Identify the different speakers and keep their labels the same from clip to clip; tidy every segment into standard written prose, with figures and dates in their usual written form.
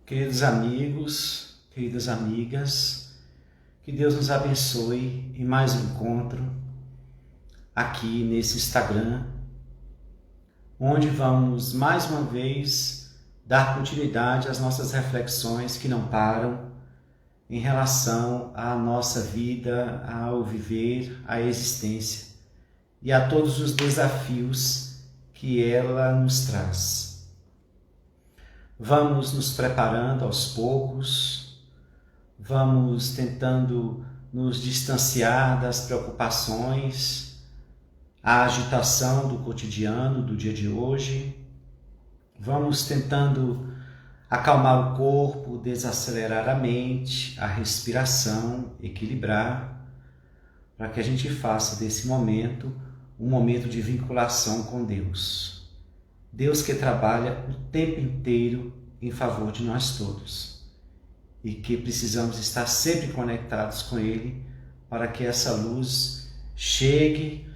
Speaker 1: Queridos amigos, queridas amigas, que Deus nos abençoe em mais um encontro aqui nesse Instagram, onde vamos mais uma vez dar continuidade às nossas reflexões que não param em relação à nossa vida, ao viver, à existência e a todos os desafios que ela nos traz. Vamos nos preparando aos poucos, vamos tentando nos distanciar das preocupações, a agitação do cotidiano, do dia de hoje. Vamos tentando acalmar o corpo, desacelerar a mente, a respiração, equilibrar, para que a gente faça desse momento um momento de vinculação com Deus. Deus que trabalha o tempo inteiro em favor de nós todos e que precisamos estar sempre conectados com Ele para que essa luz chegue,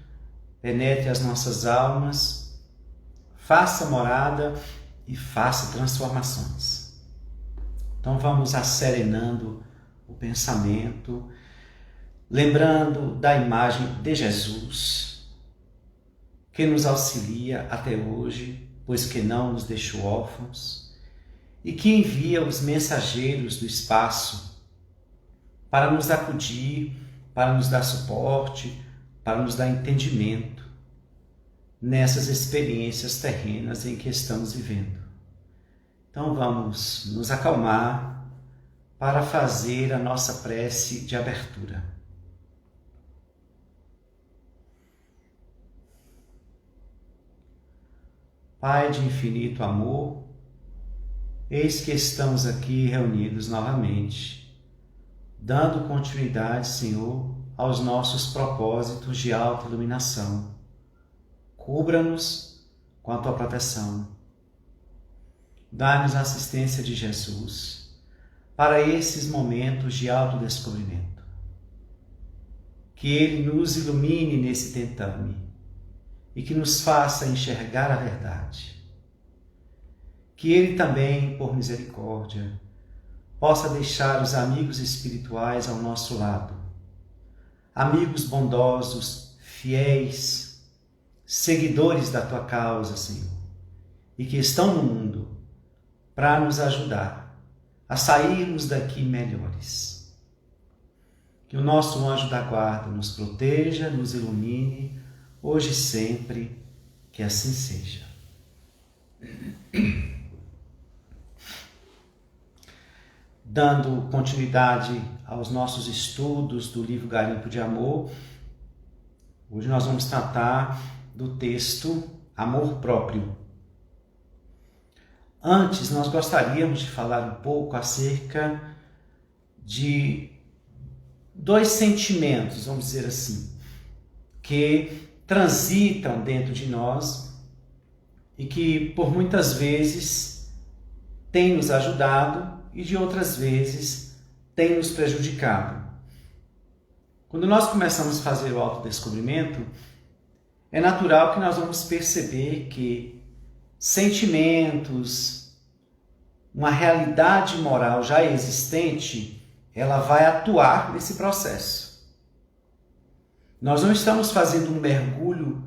Speaker 1: penetre as nossas almas, faça morada e faça transformações. Então vamos asserenando o pensamento, lembrando da imagem de Jesus, que nos auxilia até hoje, pois que não nos deixou órfãos, e que envia os mensageiros do espaço para nos acudir, para nos dar suporte, para nos dar entendimento nessas experiências terrenas em que estamos vivendo. Então vamos nos acalmar para fazer a nossa prece de abertura. Pai de infinito amor, eis que estamos aqui reunidos novamente, dando continuidade, Senhor, aos nossos propósitos de autoiluminação. Cubra-nos com a Tua proteção. Dá-nos a assistência de Jesus para esses momentos de autodescobrimento. Que Ele nos ilumine nesse tentame e que nos faça enxergar a verdade. Que Ele também, por misericórdia, possa deixar os amigos espirituais ao nosso lado, amigos bondosos, fiéis, seguidores da Tua causa, Senhor, e que estão no mundo para nos ajudar a sairmos daqui melhores. Que o nosso anjo da guarda nos proteja, nos ilumine, hoje e sempre, que assim seja. Dando continuidade aos nossos estudos do livro Garimpo de Amor, hoje nós vamos tratar do texto Amor Próprio. Antes, nós gostaríamos de falar um pouco acerca de dois sentimentos, vamos dizer assim, que transitam dentro de nós e que por muitas vezes têm nos ajudado e de outras vezes têm nos prejudicado. Quando nós começamos a fazer o autodescobrimento, é natural que nós vamos perceber que sentimentos, uma realidade moral já existente, ela vai atuar nesse processo. Nós não estamos fazendo um mergulho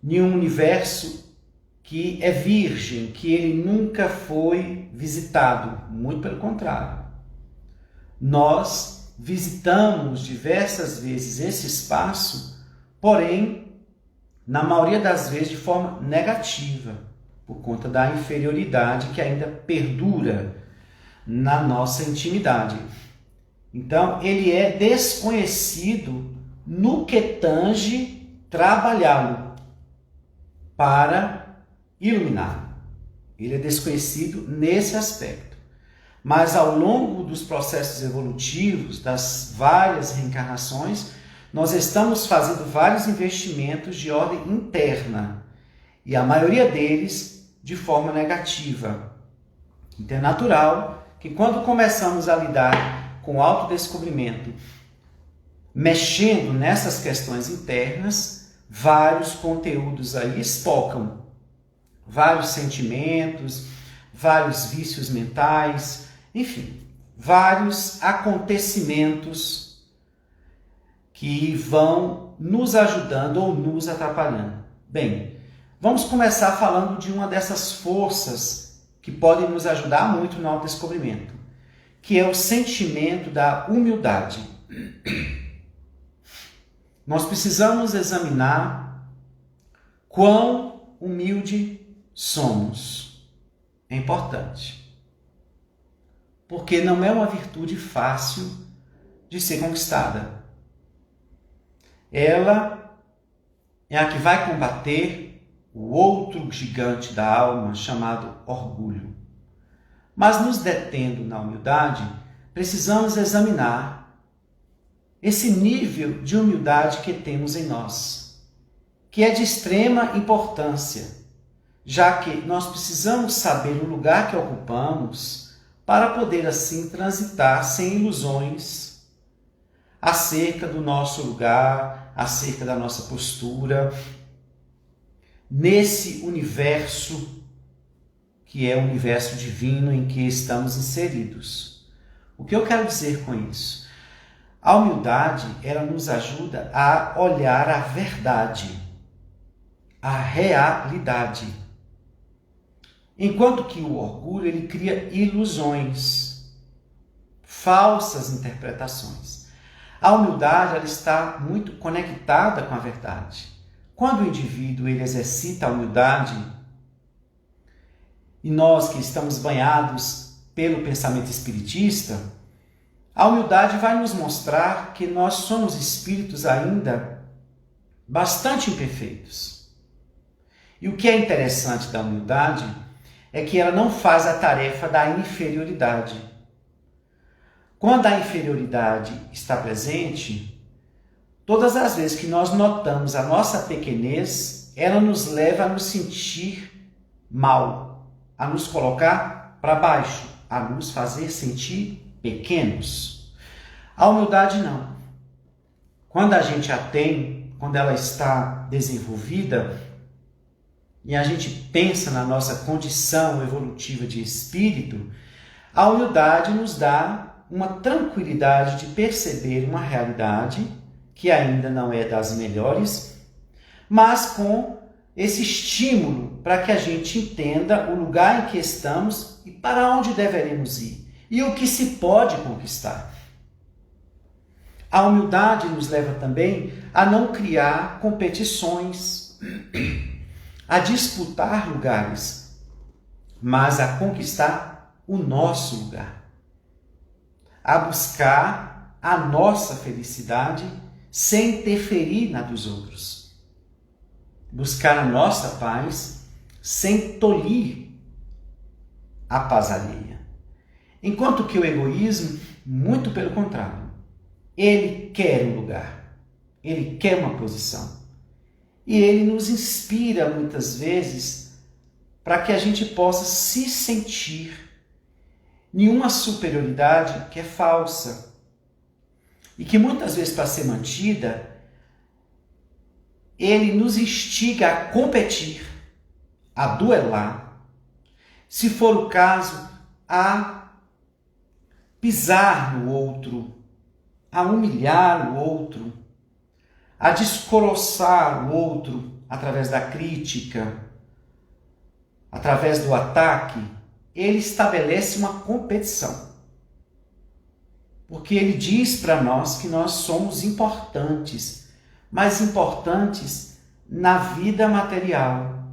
Speaker 1: em um universo que é virgem, que ele nunca foi visitado. Muito pelo contrário. Nós visitamos diversas vezes esse espaço, porém, na maioria das vezes de forma negativa, por conta da inferioridade que ainda perdura na nossa intimidade. Então, ele é desconhecido no que tange trabalhá-lo para iluminá-lo. Ele é desconhecido nesse aspecto. Mas ao longo dos processos evolutivos, das várias reencarnações, nós estamos fazendo vários investimentos de ordem interna, e a maioria deles de forma negativa. Então é natural que quando começamos a lidar com o autodescobrimento, mexendo nessas questões internas, vários conteúdos aí espocam, vários sentimentos, vários vícios mentais, enfim, vários acontecimentos que vão nos ajudando ou nos atrapalhando. Bem, vamos começar falando de uma dessas forças que podem nos ajudar muito no autodescobrimento, que é o sentimento da humildade. Nós precisamos examinar quão humilde somos. É importante. Porque não é uma virtude fácil de ser conquistada. Ela é a que vai combater o outro gigante da alma chamado orgulho. Mas nos detendo na humildade, precisamos examinar esse nível de humildade que temos em nós, que é de extrema importância, já que nós precisamos saber o lugar que ocupamos para poder assim transitar sem ilusões acerca do nosso lugar, acerca da nossa postura, nesse universo que é o universo divino em que estamos inseridos. O que eu quero dizer com isso? A humildade, ela nos ajuda a olhar a verdade, a realidade. Enquanto que o orgulho, ele cria ilusões, falsas interpretações. A humildade, ela está muito conectada com a verdade. Quando o indivíduo ele exercita a humildade, e nós que estamos banhados pelo pensamento espiritista, a humildade vai nos mostrar que nós somos espíritos ainda bastante imperfeitos. E o que é interessante da humildade é que ela não faz a tarefa da inferioridade. Quando a inferioridade está presente, todas as vezes que nós notamos a nossa pequenez, ela nos leva a nos sentir mal, a nos colocar para baixo, a nos fazer sentir pequenos. A humildade não. Quando a gente a tem, quando ela está desenvolvida, e a gente pensa na nossa condição evolutiva de espírito, a humildade nos dá uma tranquilidade de perceber uma realidade que ainda não é das melhores, mas com esse estímulo para que a gente entenda o lugar em que estamos e para onde deveremos ir. E o que se pode conquistar. A humildade nos leva também a não criar competições, a disputar lugares, mas a conquistar o nosso lugar. A buscar a nossa felicidade sem interferir na dos outros. Buscar a nossa paz sem tolir a paz alheia. Enquanto que o egoísmo, muito pelo contrário, ele quer um lugar, ele quer uma posição. E ele nos inspira muitas vezes para que a gente possa se sentir em uma superioridade que é falsa. E que muitas vezes, para ser mantida, ele nos instiga a competir, a duelar, se for o caso, a pisar no outro, a humilhar o outro, a descoroçar o outro através da crítica, através do ataque. Ele estabelece uma competição. Porque ele diz para nós que nós somos importantes, mas importantes na vida material,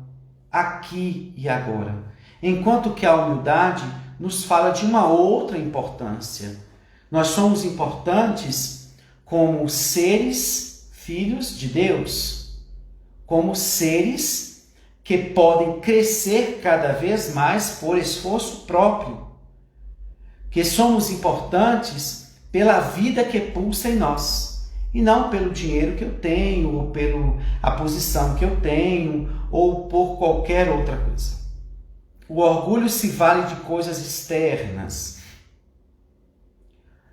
Speaker 1: aqui e agora. Enquanto que a humildade nos fala de uma outra importância. Nós somos importantes como seres filhos de Deus, como seres que podem crescer cada vez mais por esforço próprio, que somos importantes pela vida que pulsa em nós, e não pelo dinheiro que eu tenho, ou pela posição que eu tenho, ou por qualquer outra coisa. O orgulho se vale de coisas externas,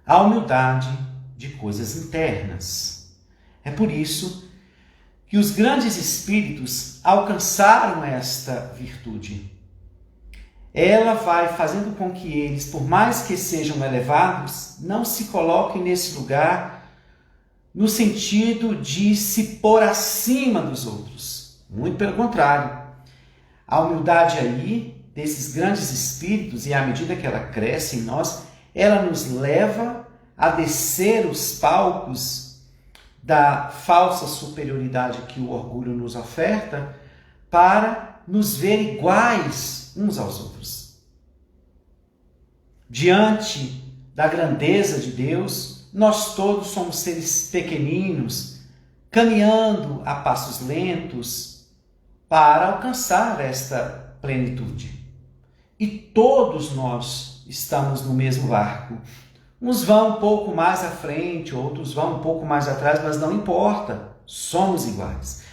Speaker 1: a humildade de coisas internas. É por isso que os grandes espíritos alcançaram esta virtude. ela vai fazendo com que eles, por mais que sejam elevados, não se coloquem nesse lugar no sentido de se pôr acima dos outros. Muito pelo contrário. A humildade aí, desses grandes espíritos, e à medida que ela cresce em nós, ela nos leva a descer os palcos da falsa superioridade que o orgulho nos oferta para nos ver iguais uns aos outros. Diante da grandeza de Deus, nós todos somos seres pequeninos, caminhando a passos lentos para alcançar esta plenitude. E todos nós estamos no mesmo barco. Uns vão um pouco mais à frente, outros vão um pouco mais atrás, mas não importa, somos iguais.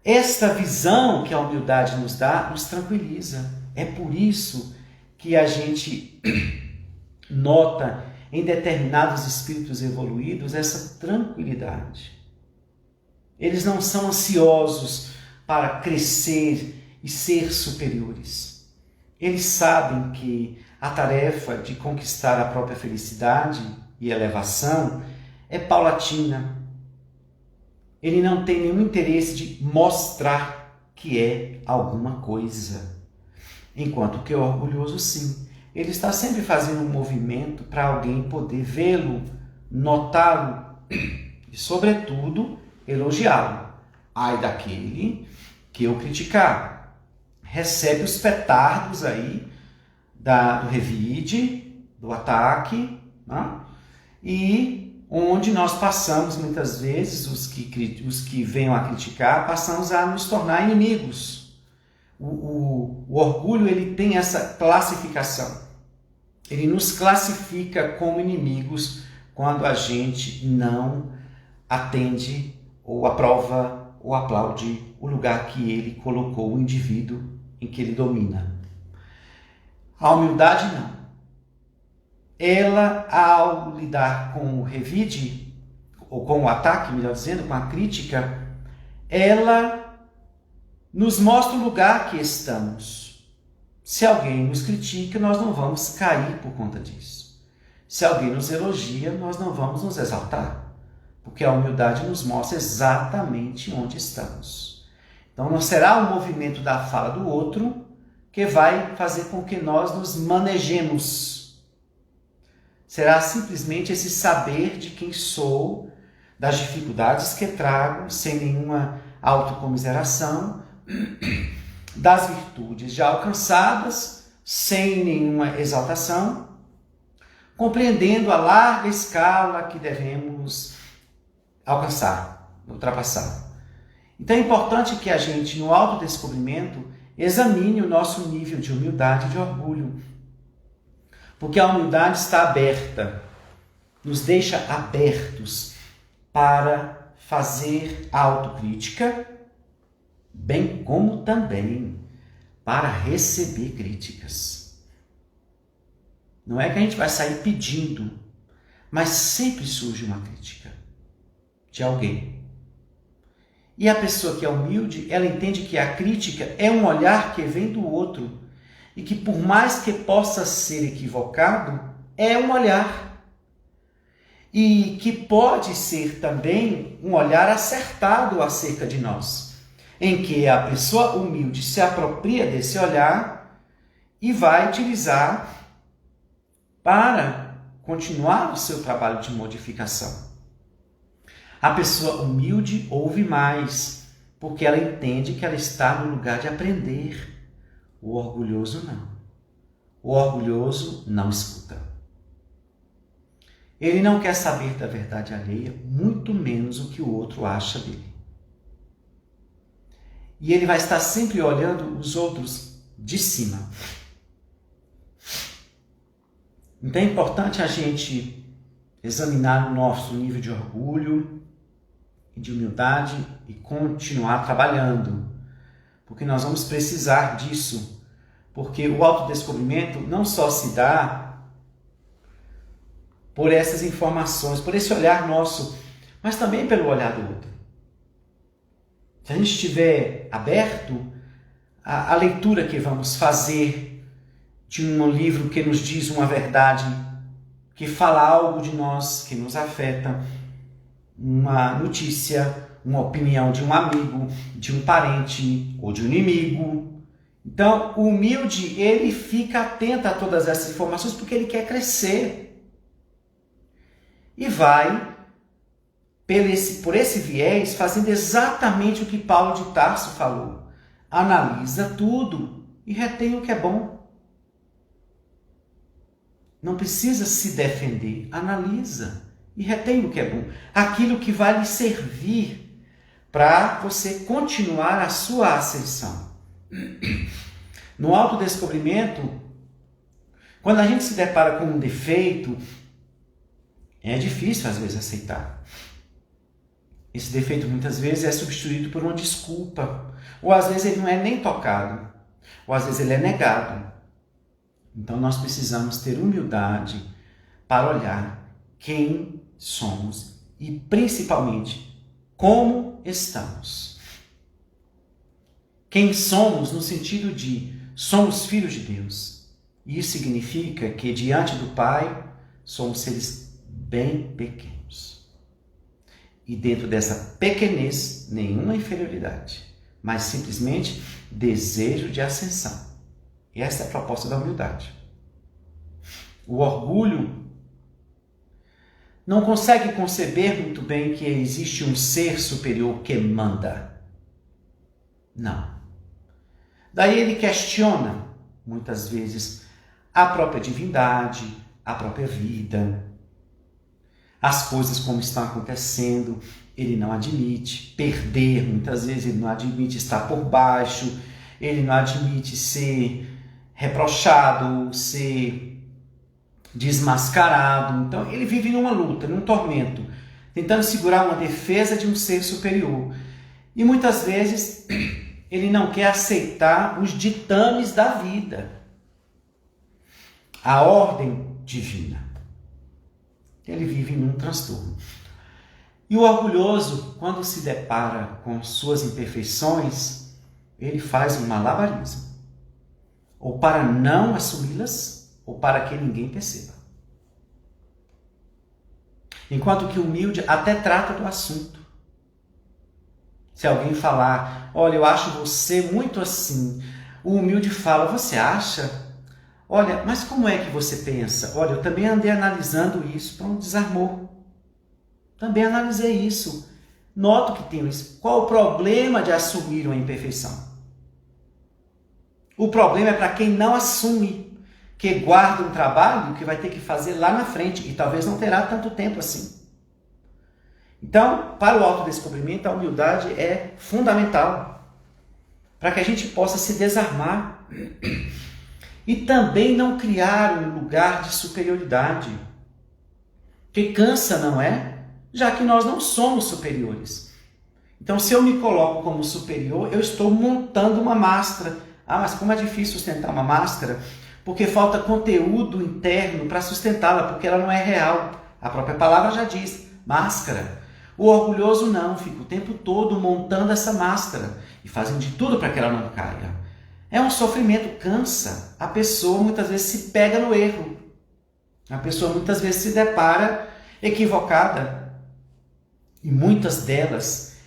Speaker 1: Esta visão que a humildade nos dá, nos tranquiliza. É por isso que a gente nota em determinados espíritos evoluídos essa tranquilidade. Eles não são ansiosos para crescer e ser superiores. Eles sabem que a tarefa de conquistar a própria felicidade e elevação é paulatina. Ele não tem nenhum interesse de mostrar que é alguma coisa. Enquanto que o orgulhoso, sim. Ele está sempre fazendo um movimento para alguém poder vê-lo, notá-lo e, sobretudo, elogiá-lo. Ai daquele que eu criticar. Recebe os petardos aí do revide, do ataque, né? E onde nós passamos muitas vezes, os que venham a criticar, passamos a nos tornar inimigos. O orgulho, ele tem essa classificação. Ele nos classifica como inimigos quando a gente não atende ou aprova ou aplaude o lugar que ele colocou o indivíduo em que ele domina. A humildade não. Ela, ao lidar com o revide, ou com o ataque, melhor dizendo, com a crítica, ela nos mostra o lugar que estamos. Se alguém nos critica, nós não vamos cair por conta disso. Se alguém nos elogia, nós não vamos nos exaltar, porque a humildade nos mostra exatamente onde estamos. Então não será o movimento da fala do outro que vai fazer com que nós nos manejemos. Será simplesmente esse saber de quem sou, das dificuldades que trago, sem nenhuma autocomiseração, das virtudes já alcançadas, sem nenhuma exaltação, compreendendo a larga escala que devemos alcançar, ultrapassar. Então é importante que a gente, no autodescobrimento, examine o nosso nível de humildade e de orgulho. Porque a humildade está aberta, nos deixa abertos para fazer autocrítica, bem como também para receber críticas. Não é que a gente vai sair pedindo, mas sempre surge uma crítica de alguém. E a pessoa que é humilde, ela entende que a crítica é um olhar que vem do outro e que, por mais que possa ser equivocado, é um olhar. E que pode ser também um olhar acertado acerca de nós, em que a pessoa humilde se apropria desse olhar e vai utilizar para continuar o seu trabalho de modificação. A pessoa humilde ouve mais, porque ela entende que ela está no lugar de aprender. O orgulhoso não. O orgulhoso não escuta. Ele não quer saber da verdade alheia, muito menos o que o outro acha dele. E ele vai estar sempre olhando os outros de cima. Então é importante a gente examinar o nosso nível de orgulho e de humildade e continuar trabalhando, porque nós vamos precisar disso, porque o autodescobrimento não só se dá por essas informações, por esse olhar nosso, mas também pelo olhar do outro. Se a gente estiver aberto, a leitura que vamos fazer de um livro que nos diz uma verdade, que fala algo de nós, que nos afeta, uma notícia, uma opinião de um amigo, de um parente ou de um inimigo. Então, o humilde, ele fica atento a todas essas informações porque ele quer crescer. E vai, por esse viés, fazendo exatamente o que Paulo de Tarso falou. Analisa tudo e retém o que é bom. Não precisa se defender, analisa e retém o que é bom. Aquilo que vai lhe servir para você continuar a sua ascensão. No autodescobrimento, quando a gente se depara com um defeito, é difícil às vezes aceitar. Esse defeito muitas vezes é substituído por uma desculpa, ou às vezes ele não é nem tocado, ou às vezes ele é negado. Então nós precisamos ter humildade para olhar quem somos e principalmente como estamos. Quem somos no sentido de somos filhos de Deus. Isso significa que diante do Pai somos seres bem pequenos. E dentro dessa pequenez, nenhuma inferioridade, mas simplesmente desejo de ascensão. E essa é a proposta da humildade. O orgulho não consegue conceber muito bem que existe um ser superior que manda. Não. Daí ele questiona, muitas vezes, a própria divindade, a própria vida, as coisas como estão acontecendo. Ele não admite perder, muitas vezes ele não admite estar por baixo, ele não admite ser reprochado, ser desmascarado. Então ele vive numa luta, num tormento, tentando segurar uma defesa de um ser superior. E muitas vezes ele não quer aceitar os ditames da vida, a ordem divina. Ele vive num transtorno. E o orgulhoso, quando se depara com suas imperfeições, ele faz um malabarismo, ou para não assumi-las, ou para que ninguém perceba. Enquanto que o humilde até trata do assunto. Se alguém falar, olha, eu acho você muito assim, o humilde fala, você acha? Olha, mas como é que você pensa? Olha, eu também andei analisando isso, pronto, desarmou. Também analisei isso. Noto que tem isso. Qual o problema de assumir uma imperfeição? O problema é para quem não assume, que guarda um trabalho que vai ter que fazer lá na frente e talvez não terá tanto tempo assim. Então, para o autodescobrimento, a humildade é fundamental para que a gente possa se desarmar e também não criar um lugar de superioridade, que cansa, não é? Já que nós não somos superiores. Então, se eu me coloco como superior, eu estou montando uma máscara. Ah, mas como é difícil sustentar uma máscara? Porque falta conteúdo interno para sustentá-la, porque ela não é real. A própria palavra já diz, máscara. O orgulhoso não, fica o tempo todo montando essa máscara e fazendo de tudo para que ela não caia. É um sofrimento, cansa. A pessoa muitas vezes se pega no erro. A pessoa muitas vezes se depara equivocada. E muitas delas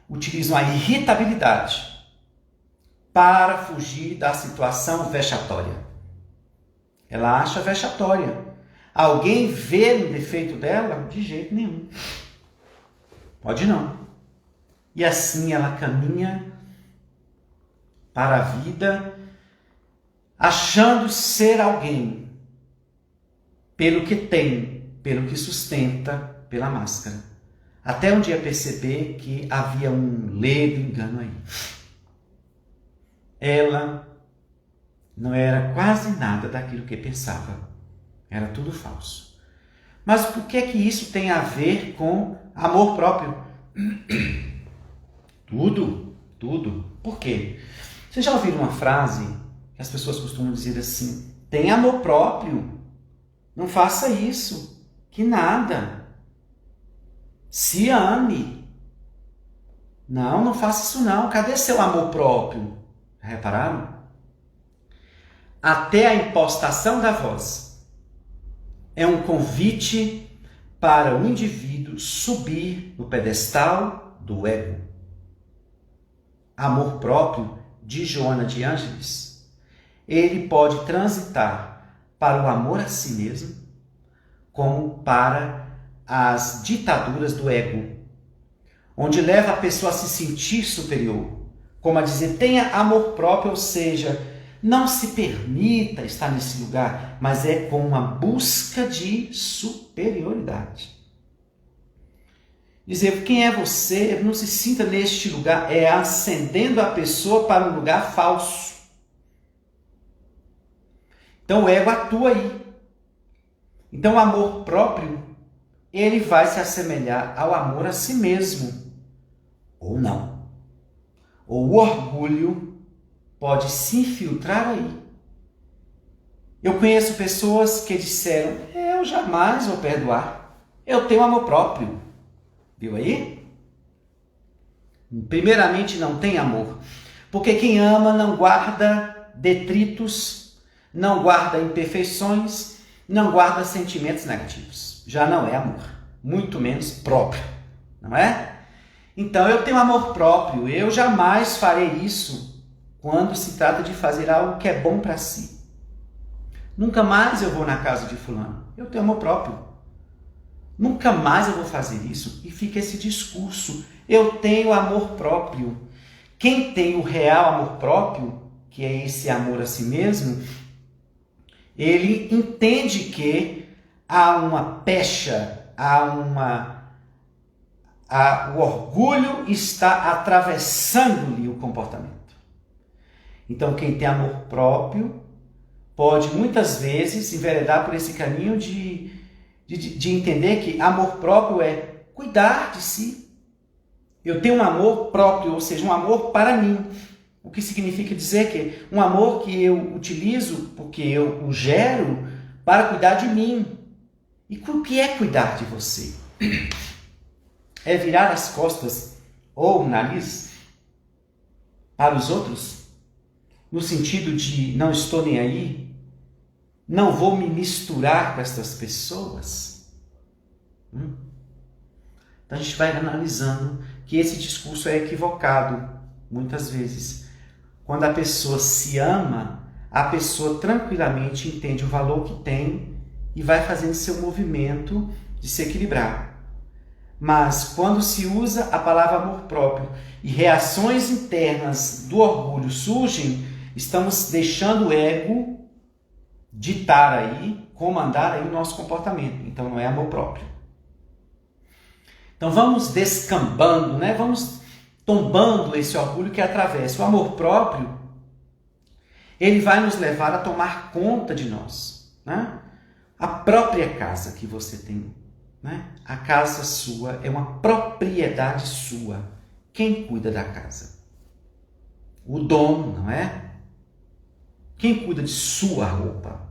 Speaker 1: utilizam a irritabilidade para fugir da situação vexatória. Ela acha vexatória. Alguém vê no defeito dela? De jeito nenhum. Pode não. E assim ela caminha para a vida achando ser alguém pelo que tem, pelo que sustenta, pela máscara. Até um dia perceber que havia um leve engano aí. Ela não era quase nada daquilo que pensava. Era tudo falso. Mas por que isso tem a ver com amor próprio? Tudo. Por quê? Vocês já ouviram uma frase que as pessoas costumam dizer assim, tem amor próprio, não faça isso, que nada. Se ame. Não faça isso não. Cadê seu amor próprio? Repararam? até a impostação da voz. É um convite para o indivíduo subir no pedestal do ego. Amor próprio de Joana de Ângeles, ele pode transitar para o amor a si mesmo, como para as ditaduras do ego, onde leva a pessoa a se sentir superior, como a dizer, tenha amor próprio, ou seja, não se permita estar nesse lugar, mas é com uma busca de superioridade. Dizer, quem é você? Não se sinta neste lugar, é ascendendo a pessoa para um lugar falso. Então o ego atua aí. Então o amor próprio, ele vai se assemelhar ao amor a si mesmo, ou não. Ou o orgulho pode se infiltrar aí. Eu conheço pessoas que disseram, eu jamais vou perdoar, eu tenho amor próprio. Viu aí? Primeiramente não tem amor, porque quem ama não guarda detritos, não guarda imperfeições, não guarda sentimentos negativos. Já não é amor, muito menos próprio, não é? Então eu tenho amor próprio, eu jamais farei isso quando se trata de fazer algo que é bom para si. Nunca mais eu vou na casa de fulano, eu tenho amor próprio. Nunca mais eu vou fazer isso. E fica esse discurso, eu tenho amor próprio. Quem tem o real amor próprio, que é esse amor a si mesmo, ele entende que há uma pecha, o orgulho está atravessando-lhe o comportamento. Então, quem tem amor próprio pode muitas vezes enveredar por esse caminho de entender que amor próprio é cuidar de si. Eu tenho um amor próprio, ou seja, um amor para mim. O que significa dizer que um amor que eu utilizo, porque eu o gero, para cuidar de mim. E o que é cuidar de você? É virar as costas ou o nariz para os outros? No sentido de não estou nem aí? Não vou me misturar com essas pessoas? Então a gente vai analisando que esse discurso é equivocado muitas vezes. Quando a pessoa se ama, a pessoa tranquilamente entende o valor que tem e vai fazendo seu movimento de se equilibrar. Mas quando se usa a palavra amor próprio e reações internas do orgulho surgem, estamos deixando o ego ditar aí, comandar aí o nosso comportamento. Então não é amor próprio. Então vamos descambando, né? Vamos tombando esse orgulho que atravessa. O amor próprio, ele vai nos levar a tomar conta de nós, né? A própria casa que você tem, né? A casa sua é uma propriedade sua. Quem cuida da casa? O dono, não é? Quem cuida de sua roupa?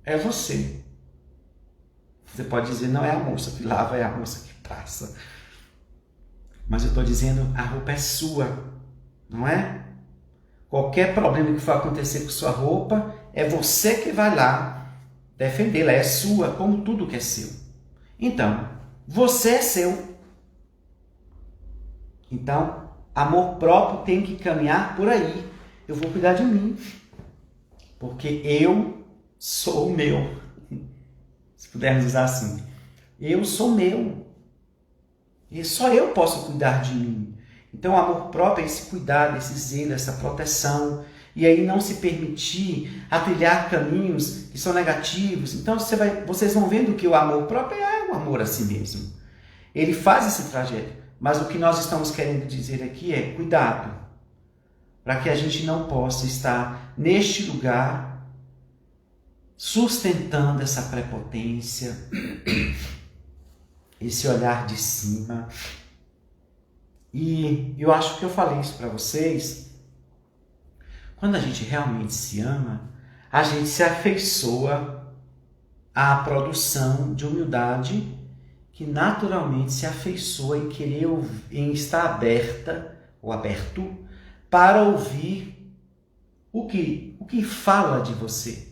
Speaker 1: É você. Você pode dizer, não é a moça que lava, é a moça que passa. Mas eu estou dizendo, a roupa é sua, não é? Qualquer problema que for acontecer com sua roupa, é você que vai lá defendê-la, é sua, como tudo que é seu. Então, você é seu. Então, amor próprio tem que caminhar por aí. Eu vou cuidar de mim, porque eu sou meu. Se pudermos usar assim, eu sou meu. E só eu posso cuidar de mim. Então, o amor próprio é esse cuidado, esse zelo, essa proteção. E aí não se permitir a trilhar caminhos que são negativos. Então, vocês vão vendo que o amor próprio é o amor a si mesmo. Ele faz esse trajeto. Mas o que nós estamos querendo dizer aqui é cuidado. Para que a gente não possa estar neste lugar sustentando essa prepotência, esse olhar de cima. E eu acho que eu falei isso para vocês. Quando a gente realmente se ama, a gente se afeiçoa à produção de humildade que naturalmente se afeiçoa em querer, em estar aberta ou aberto para ouvir o que fala de você.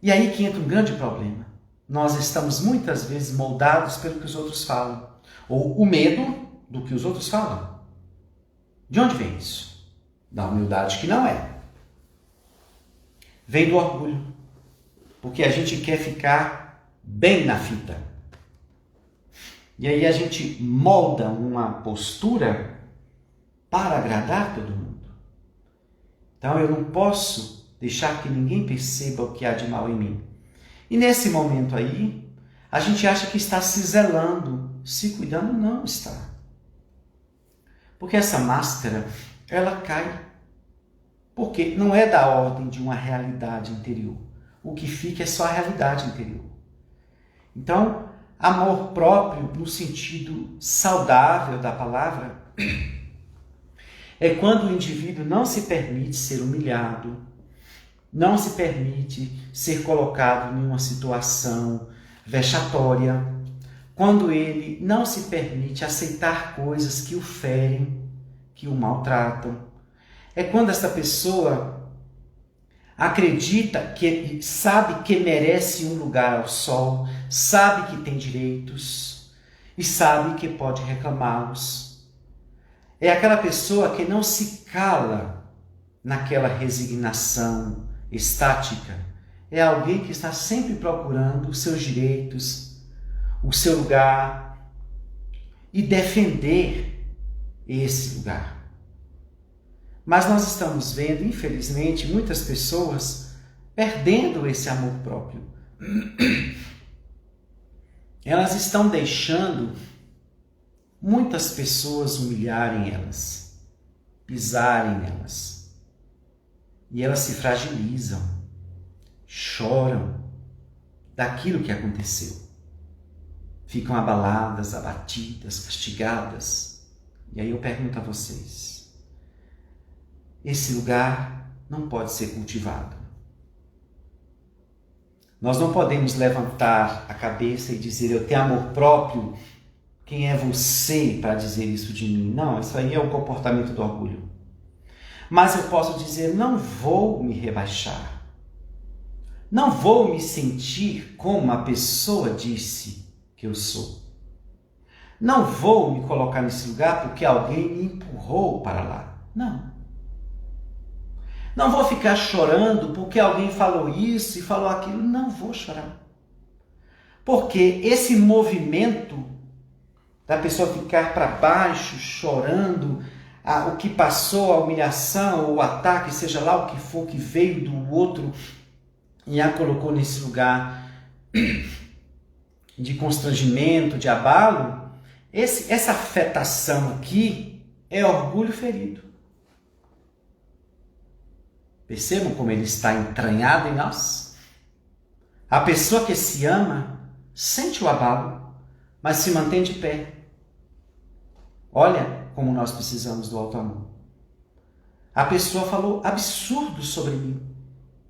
Speaker 1: E aí que entra um grande problema. Nós estamos muitas vezes moldados pelo que os outros falam, ou o medo do que os outros falam. De onde vem isso? Da humildade que não é. Vem do orgulho, porque a gente quer ficar bem na fita. E aí a gente molda uma postura para agradar todo mundo. Então eu não posso deixar que ninguém perceba o que há de mal em mim. E nesse momento aí, a gente acha que está se zelando, se cuidando, não está. Porque essa máscara, ela cai. Porque não é da ordem de uma realidade interior. O que fica é só a realidade interior. Então, amor próprio, no sentido saudável da palavra, é quando o indivíduo não se permite ser humilhado, não se permite ser colocado em uma situação vexatória, quando ele não se permite aceitar coisas que o ferem, que o maltratam. É quando essa pessoa acredita que sabe que merece um lugar ao sol, sabe que tem direitos e sabe que pode reclamá-los. É aquela pessoa que não se cala naquela resignação estática. É alguém que está sempre procurando os seus direitos, o seu lugar e defender esse lugar. Mas nós estamos vendo, infelizmente, muitas pessoas perdendo esse amor próprio. Elas estão deixando muitas pessoas humilharem elas, pisarem nelas. E elas se fragilizam, choram daquilo que aconteceu. Ficam abaladas, abatidas, castigadas. E aí eu pergunto a vocês, esse lugar não pode ser cultivado. Nós não podemos levantar a cabeça e dizer, eu tenho amor próprio, quem é você para dizer isso de mim? Não, isso aí é o comportamento do orgulho. Mas eu posso dizer, não vou me rebaixar. Não vou me sentir como a pessoa disse que eu sou. Não vou me colocar nesse lugar porque alguém me empurrou para lá. Não. Não vou ficar chorando porque alguém falou isso e falou aquilo. Não vou chorar. Porque esse movimento da pessoa ficar para baixo, chorando, o que passou, a humilhação, o ataque, seja lá o que for que veio do outro e a colocou nesse lugar de constrangimento, de abalo, essa afetação aqui é orgulho ferido. Percebam como ele está entranhado em nós? A pessoa que se ama sente o abalo, mas se mantém de pé. Olha como nós precisamos do alto amor. A pessoa falou absurdo sobre mim.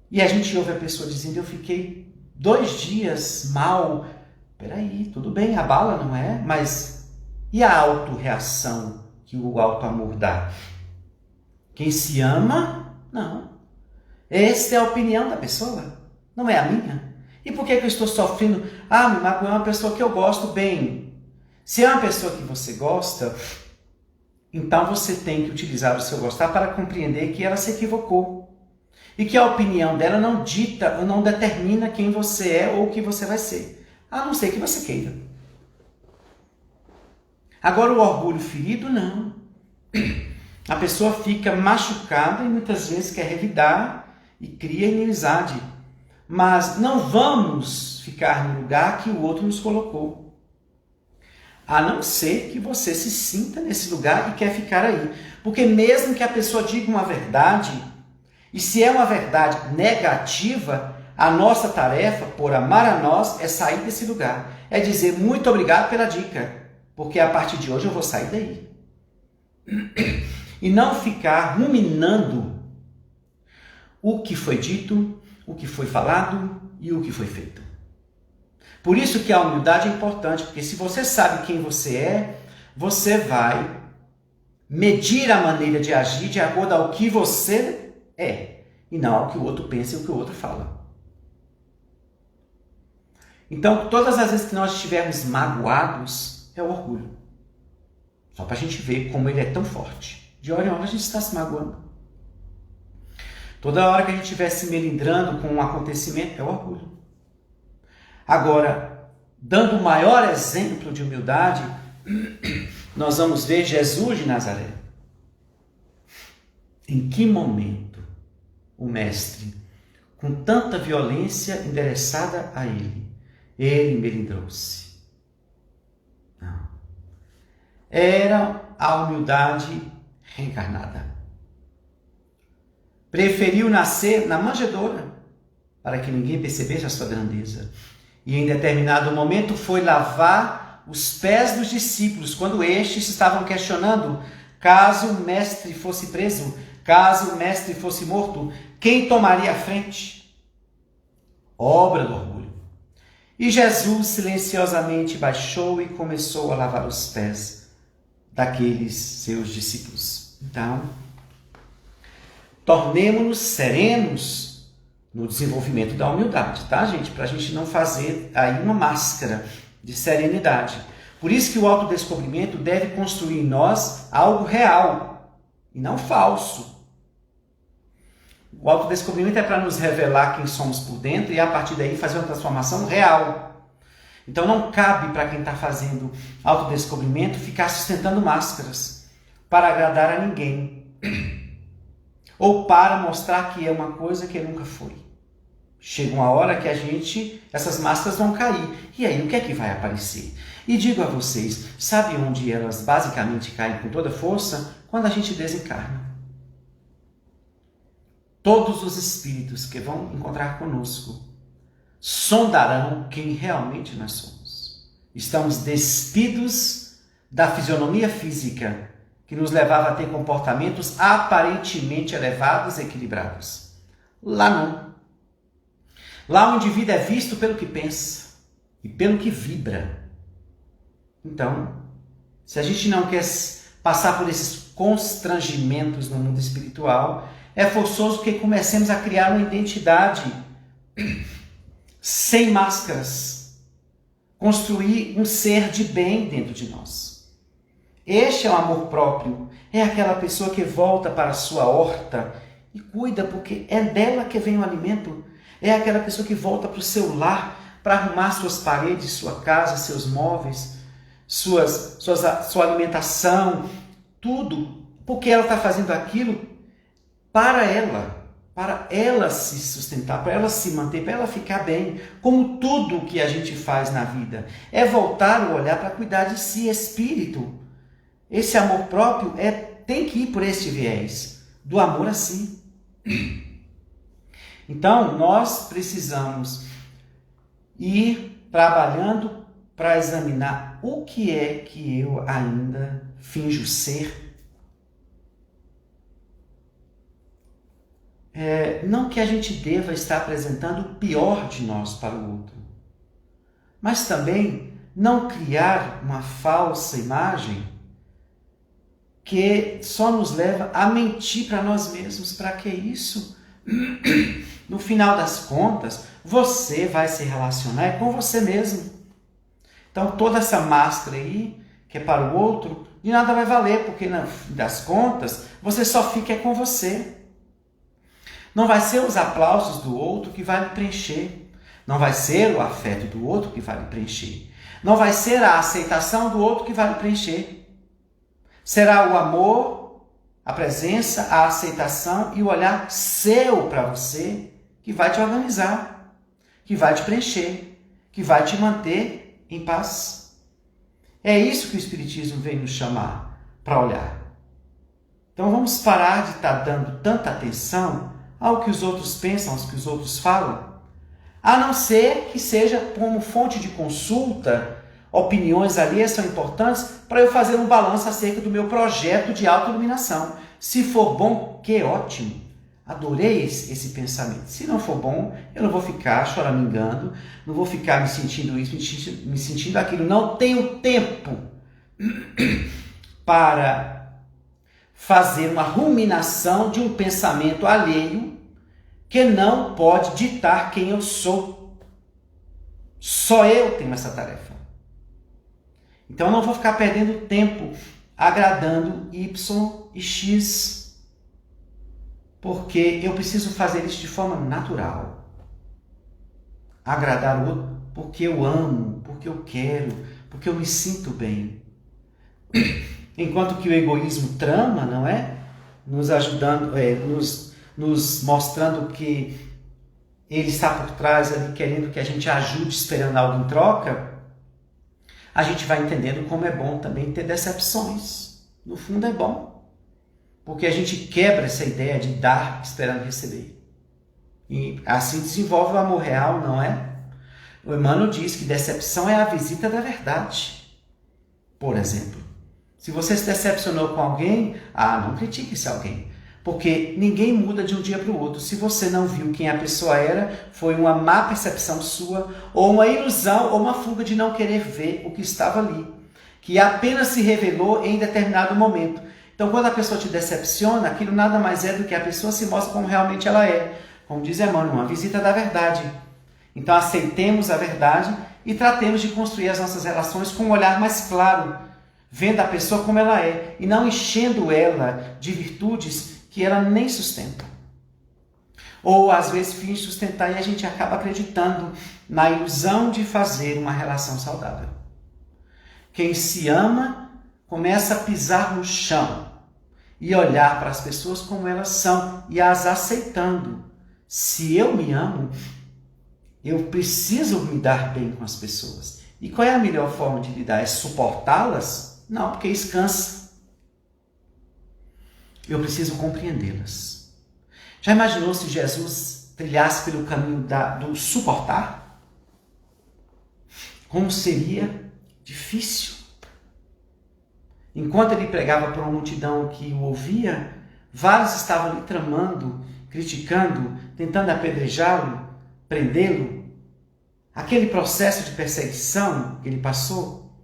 Speaker 1: E a gente ouve a pessoa dizendo, eu fiquei 2 dias mal. Peraí, tudo bem, abala, não é? Mas e a autorreação que o alto amor dá? Quem se ama, não. Esta é a opinião da pessoa, não é a minha. E por que eu estou sofrendo? Me magoou uma pessoa que eu gosto bem. Se é uma pessoa que você gosta, então você tem que utilizar o seu gostar para compreender que ela se equivocou. E que a opinião dela não dita ou não determina quem você é ou o que você vai ser. A não ser que você queira. Agora o orgulho ferido, não. A pessoa fica machucada e muitas vezes quer revidar e cria inimizade. Mas não vamos ficar no lugar que o outro nos colocou. A não ser que você se sinta nesse lugar e quer ficar aí. Porque mesmo que a pessoa diga uma verdade, e se é uma verdade negativa, a nossa tarefa, por amar a nós, é sair desse lugar. É dizer muito obrigado pela dica, porque a partir de hoje eu vou sair daí. E não ficar ruminando o que foi dito, o que foi falado e o que foi feito. Por isso que a humildade é importante, porque se você sabe quem você é, você vai medir a maneira de agir de acordo ao que você é, e não ao que o outro pensa e o que o outro fala. Então, todas as vezes que nós estivermos magoados, é o orgulho. Só para a gente ver como ele é tão forte. De hora em hora a gente está se magoando. Toda hora que a gente estiver se melindrando com um acontecimento, é o orgulho. Agora, dando o maior exemplo de humildade, nós vamos ver Jesus de Nazaré. Em que momento o mestre, com tanta violência endereçada a ele melindrou-se? Não. Era a humildade reencarnada. Preferiu nascer na manjedoura para que ninguém percebesse a sua grandeza. E em determinado momento foi lavar os pés dos discípulos, quando estes estavam questionando: caso o mestre fosse preso, caso o mestre fosse morto, quem tomaria a frente? Obra do orgulho. E Jesus silenciosamente baixou e começou a lavar os pés daqueles seus discípulos. Então, tornemo-nos serenos no desenvolvimento da humildade, tá, gente? Para a gente não fazer aí uma máscara de serenidade. Por isso que o autodescobrimento deve construir em nós algo real e não falso. O autodescobrimento é para nos revelar quem somos por dentro e a partir daí fazer uma transformação real. Então não cabe para quem está fazendo autodescobrimento ficar sustentando máscaras para agradar a ninguém ou para mostrar que é uma coisa que nunca foi. Chega uma hora que essas máscaras vão cair. E aí, o que é que vai aparecer? E digo a vocês, sabe onde elas basicamente caem com toda força? Quando a gente desencarna. Todos os espíritos que vão encontrar conosco sondarão quem realmente nós somos. Estamos despidos da fisionomia física que nos levava a ter comportamentos aparentemente elevados e equilibrados. Lá não. Lá o indivíduo é visto pelo que pensa e pelo que vibra. Então, se a gente não quer passar por esses constrangimentos no mundo espiritual, é forçoso que comecemos a criar uma identidade sem máscaras, construir um ser de bem dentro de nós. Este é o amor próprio, é aquela pessoa que volta para a sua horta e cuida, porque é dela que vem o alimento. É aquela pessoa que volta para o seu lar para arrumar suas paredes, sua casa, seus móveis, sua alimentação, tudo, porque ela está fazendo aquilo para ela se sustentar, para ela se manter, para ela ficar bem, como tudo que a gente faz na vida. É voltar o olhar para cuidar de si, espírito. Esse amor próprio tem que ir por este viés, do amor a si. Então, nós precisamos ir trabalhando para examinar o que é que eu ainda finjo ser. Não que a gente deva estar apresentando o pior de nós para o outro, mas também não criar uma falsa imagem que só nos leva a mentir para nós mesmos. Para que isso? No final das contas, você vai se relacionar com você mesmo. Então, toda essa máscara aí, que é para o outro, de nada vai valer, porque no fim das contas, você só fica com você. Não vai ser os aplausos do outro que vai lhe preencher. Não vai ser o afeto do outro que vai lhe preencher. Não vai ser a aceitação do outro que vai lhe preencher. Será o amor, a presença, a aceitação e o olhar seu para você que vai te organizar, que vai te preencher, que vai te manter em paz. É isso que o Espiritismo vem nos chamar para olhar. Então vamos parar de estar dando tanta atenção ao que os outros pensam, ao que os outros falam, a não ser que seja como fonte de consulta. Opiniões alheias são importantes para eu fazer um balanço acerca do meu projeto de autoiluminação. Se for bom, que ótimo. Adorei esse pensamento. Se não for bom, eu não vou ficar choramingando, não vou ficar me sentindo isso, me sentindo aquilo. Não tenho tempo para fazer uma ruminação de um pensamento alheio que não pode ditar quem eu sou. Só eu tenho essa tarefa. Então eu não vou ficar perdendo tempo agradando Y e X, porque eu preciso fazer isso de forma natural. Agradar o outro porque eu amo, porque eu quero, porque eu me sinto bem. Enquanto que o egoísmo trama, não é? Nos ajudando, nos mostrando que ele está por trás ali, querendo que a gente ajude, esperando algo em troca, a gente vai entendendo como é bom também ter decepções. No fundo é bom, porque a gente quebra essa ideia de dar esperando receber. E assim desenvolve o amor real, não é? O Emmanuel diz que decepção é a visita da verdade. Por exemplo, se você se decepcionou com alguém, não critique esse alguém. Porque ninguém muda de um dia para o outro. Se você não viu quem a pessoa era, foi uma má percepção sua, ou uma ilusão, ou uma fuga de não querer ver o que estava ali, que apenas se revelou em determinado momento. Então, quando a pessoa te decepciona, aquilo nada mais é do que a pessoa se mostra como realmente ela é. Como diz Emmanuel, uma visita da verdade. Então, aceitemos a verdade e tratemos de construir as nossas relações com um olhar mais claro, vendo a pessoa como ela é e não enchendo ela de virtudes que ela nem sustenta. Ou, às vezes, finge sustentar e a gente acaba acreditando na ilusão de fazer uma relação saudável. Quem se ama começa a pisar no chão e olhar para as pessoas como elas são e as aceitando. Se eu me amo, eu preciso me dar bem com as pessoas. E qual é a melhor forma de lidar? É suportá-las? Não, porque isso cansa. Eu preciso compreendê-las. Já imaginou se Jesus trilhasse pelo caminho do suportar? Como seria difícil. Enquanto ele pregava para uma multidão que o ouvia, vários estavam ali tramando, criticando, tentando apedrejá-lo, prendê-lo. Aquele processo de perseguição que ele passou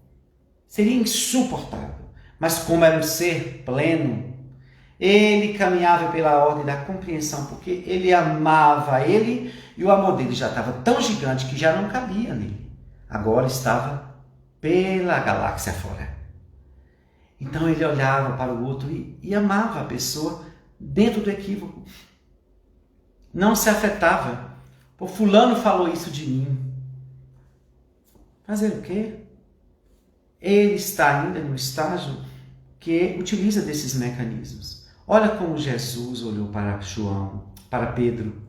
Speaker 1: seria insuportável. Mas como era um ser pleno, ele caminhava pela ordem da compreensão, porque ele amava ele e o amor dele já estava tão gigante que já não cabia nele. Agora estava pela galáxia fora. Então ele olhava para o outro e amava a pessoa dentro do equívoco. Não se afetava. Pô, fulano falou isso de mim. Fazer o quê? Ele está ainda no estágio que utiliza desses mecanismos. Olha como Jesus olhou para João, para Pedro,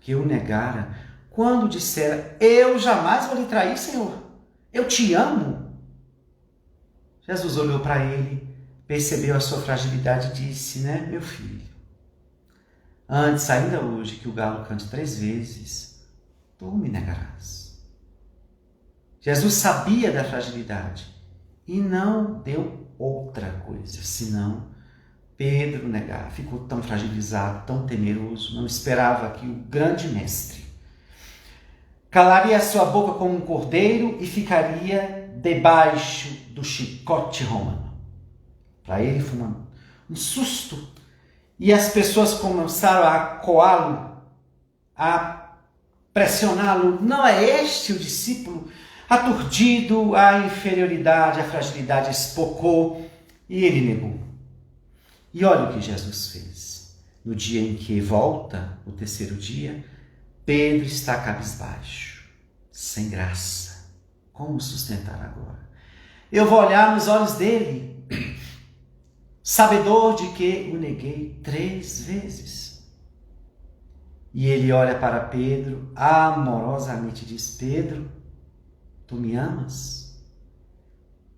Speaker 1: que o negara, quando dissera, eu jamais vou lhe trair, Senhor. Eu te amo. Jesus olhou para ele, percebeu a sua fragilidade e disse, meu filho, antes, ainda hoje, que o galo cante 3 vezes, tu me negarás. Jesus sabia da fragilidade e não deu outra coisa, senão Pedro negar. Ficou tão fragilizado, tão temeroso, não esperava que o grande mestre calaria a sua boca como um cordeiro e ficaria debaixo do chicote romano. Para ele foi um susto. E as pessoas começaram a coá-lo, a pressioná-lo. Não é este o discípulo? Aturdido, a inferioridade, a fragilidade espocou e ele negou. E olha o que Jesus fez. No dia em que volta, o 3º dia, Pedro está cabisbaixo, sem graça. Como sustentar agora? Eu vou olhar nos olhos dele, sabedor de que o neguei 3 vezes. E ele olha para Pedro, amorosamente diz, Pedro, tu me amas?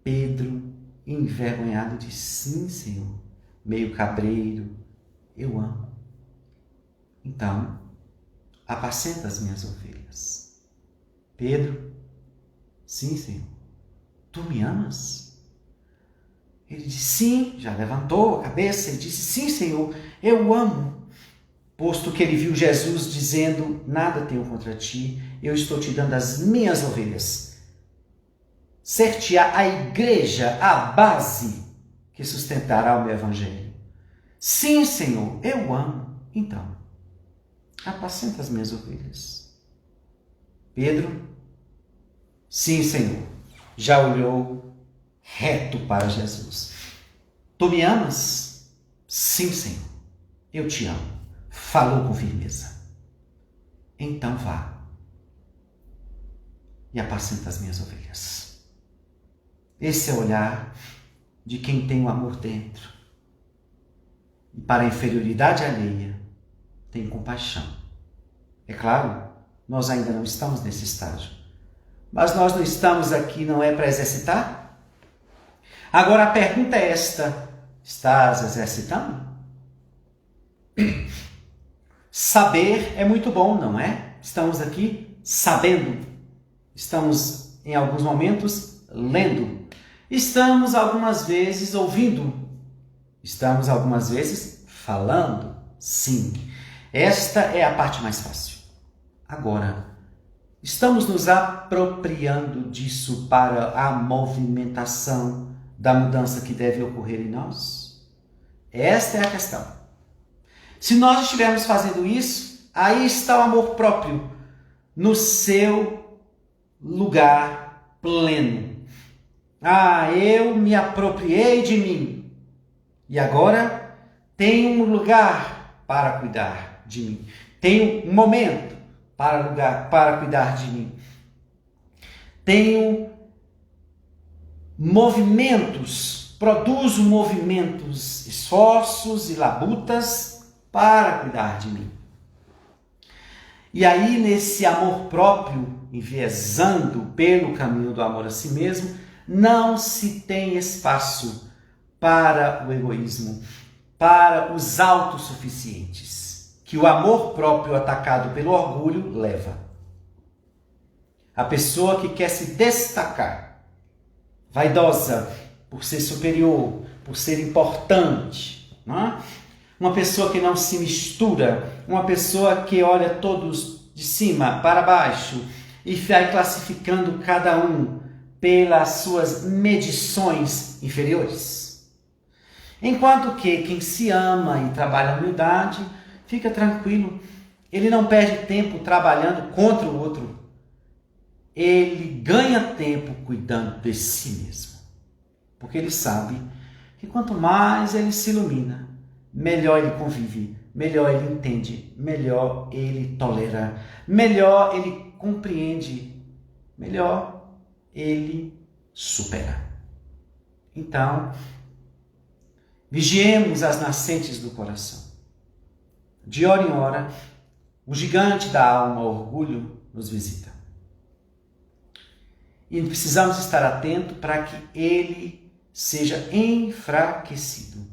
Speaker 1: Pedro, envergonhado, diz, sim, Senhor. Meio cabreiro, eu amo. Então, apacenta as minhas ovelhas. Pedro, sim, Senhor. Tu me amas? Ele disse, sim, já levantou a cabeça e disse, sim, Senhor, eu amo. Posto que ele viu Jesus dizendo, nada tenho contra ti, eu estou te dando as minhas ovelhas. Ser-te-á a igreja, a base que sustentará o meu evangelho. Sim, Senhor, eu o amo. Então, apacenta as minhas ovelhas. Pedro, sim, Senhor, já olhou reto para Jesus. Tu me amas? Sim, Senhor, eu te amo. Falou com firmeza. Então vá e apacenta as minhas ovelhas. Esse é o olhar de quem tem o amor dentro. E para a inferioridade alheia, tem compaixão. É claro, nós ainda não estamos nesse estágio. Mas nós não estamos aqui, não é para exercitar? Agora a pergunta é esta: estás exercitando? Saber é muito bom, não é? Estamos aqui sabendo. Estamos, em alguns momentos, lendo. Estamos, algumas vezes, ouvindo. Estamos, algumas vezes, falando. Sim, esta é a parte mais fácil. Agora, estamos nos apropriando disso para a movimentação da mudança que deve ocorrer em nós? Esta é a questão. Se nós estivermos fazendo isso, aí está o amor próprio no seu lugar pleno. Eu me apropriei de mim e agora tenho um lugar para cuidar de mim. Tenho um momento para cuidar de mim. Tenho movimentos, produzo movimentos, esforços e labutas para cuidar de mim. E aí, nesse amor próprio, enviesando pelo caminho do amor a si mesmo, não se tem espaço para o egoísmo, para os autossuficientes, que o amor próprio atacado pelo orgulho leva. A pessoa que quer se destacar, vaidosa por ser superior, por ser importante, não é? Uma pessoa que não se mistura, uma pessoa que olha todos de cima para baixo e vai classificando cada um pelas suas medições inferiores. Enquanto que quem se ama e trabalha a humildade, fica tranquilo, ele não perde tempo trabalhando contra o outro, ele ganha tempo cuidando de si mesmo, porque ele sabe que quanto mais ele se ilumina, melhor ele convive, melhor ele entende, melhor ele tolera, melhor ele compreende, melhor ele supera. Então, vigiemos as nascentes do coração. De hora em hora, o gigante da alma, o orgulho, nos visita. E precisamos estar atentos para que ele seja enfraquecido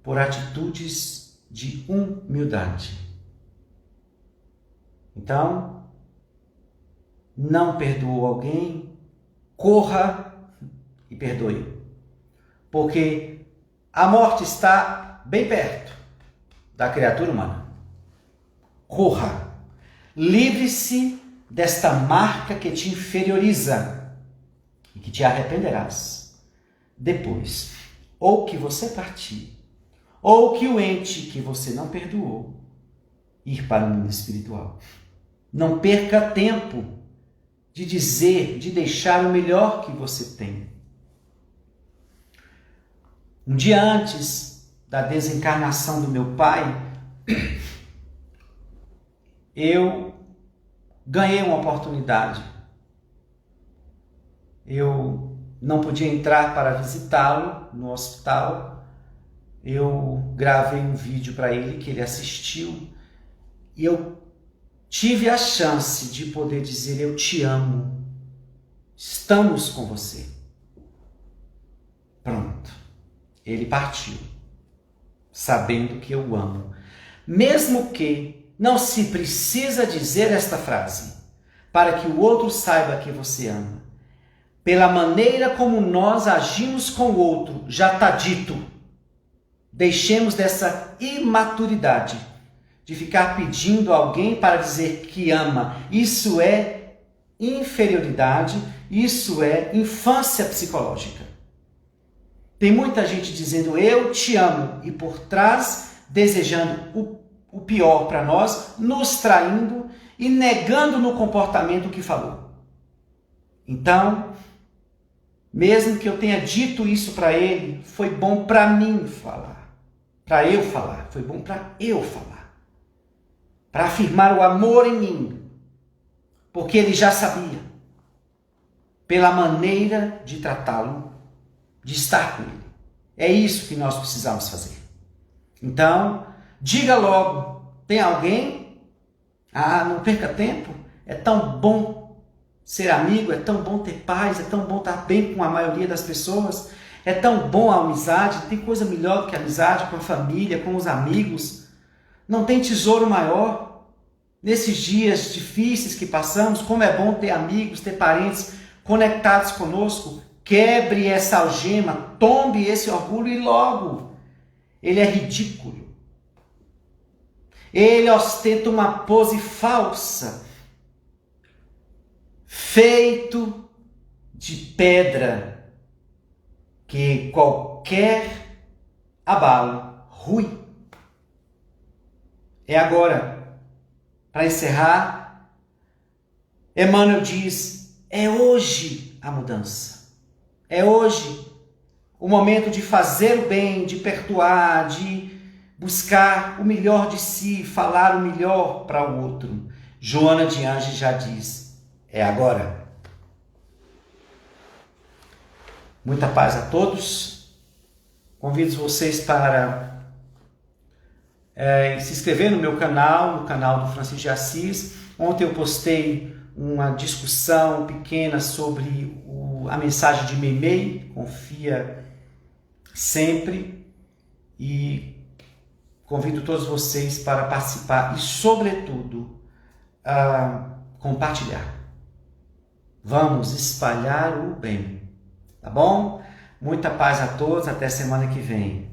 Speaker 1: por atitudes de humildade. Então, não perdoou alguém, corra e perdoe. Porque a morte está bem perto da criatura humana. Corra. Livre-se desta marca que te inferioriza e que te arrependerás depois. Ou que você partir, ou que o ente que você não perdoou ir para o mundo espiritual. Não perca tempo de dizer, de deixar o melhor que você tem. Um dia antes da desencarnação do meu pai, eu ganhei uma oportunidade. Eu não podia entrar para visitá-lo no hospital. Eu gravei um vídeo para ele que ele assistiu e eu tive a chance de poder dizer: eu te amo, estamos com você. Pronto, ele partiu, sabendo que eu o amo. Mesmo que não se precisa dizer esta frase para que o outro saiba que você ama. Pela maneira como nós agimos com o outro, já está dito. Deixemos dessa imaturidade de ficar pedindo a alguém para dizer que ama. Isso é inferioridade, isso é infância psicológica. Tem muita gente dizendo eu te amo e por trás desejando o pior para nós, nos traindo e negando no comportamento o que falou. Então, mesmo que eu tenha dito isso para ele, foi bom para mim falar. Para eu falar. Foi bom para eu falar. Para afirmar o amor em mim. Porque ele já sabia. Pela maneira de tratá-lo, de estar com ele. É isso que nós precisamos fazer. Então, diga logo. Tem alguém? Ah, não perca tempo. É tão bom ser amigo, é tão bom ter paz, é tão bom estar bem com a maioria das pessoas, é tão bom a amizade, tem coisa melhor do que a amizade com a família, com os amigos. Não tem tesouro maior. Nesses dias difíceis que passamos, como é bom ter amigos, ter parentes conectados conosco. Quebre essa algema, tombe esse orgulho e logo. Ele é ridículo. Ele ostenta uma pose falsa, feito de pedra, que qualquer abalo rui. É agora, para encerrar, Emmanuel diz, é hoje a mudança. É hoje o momento de fazer o bem, de perdoar, de buscar o melhor de si, falar o melhor para o outro. Joana de Anjos já diz, é agora. Muita paz a todos. Convido vocês para se inscrever no meu canal, no canal do Francisco de Assis. Ontem eu postei uma discussão pequena sobre a mensagem de Meimei, confia sempre, e convido todos vocês para participar e, sobretudo, compartilhar. Vamos espalhar o bem, tá bom? Muita paz a todos, até semana que vem.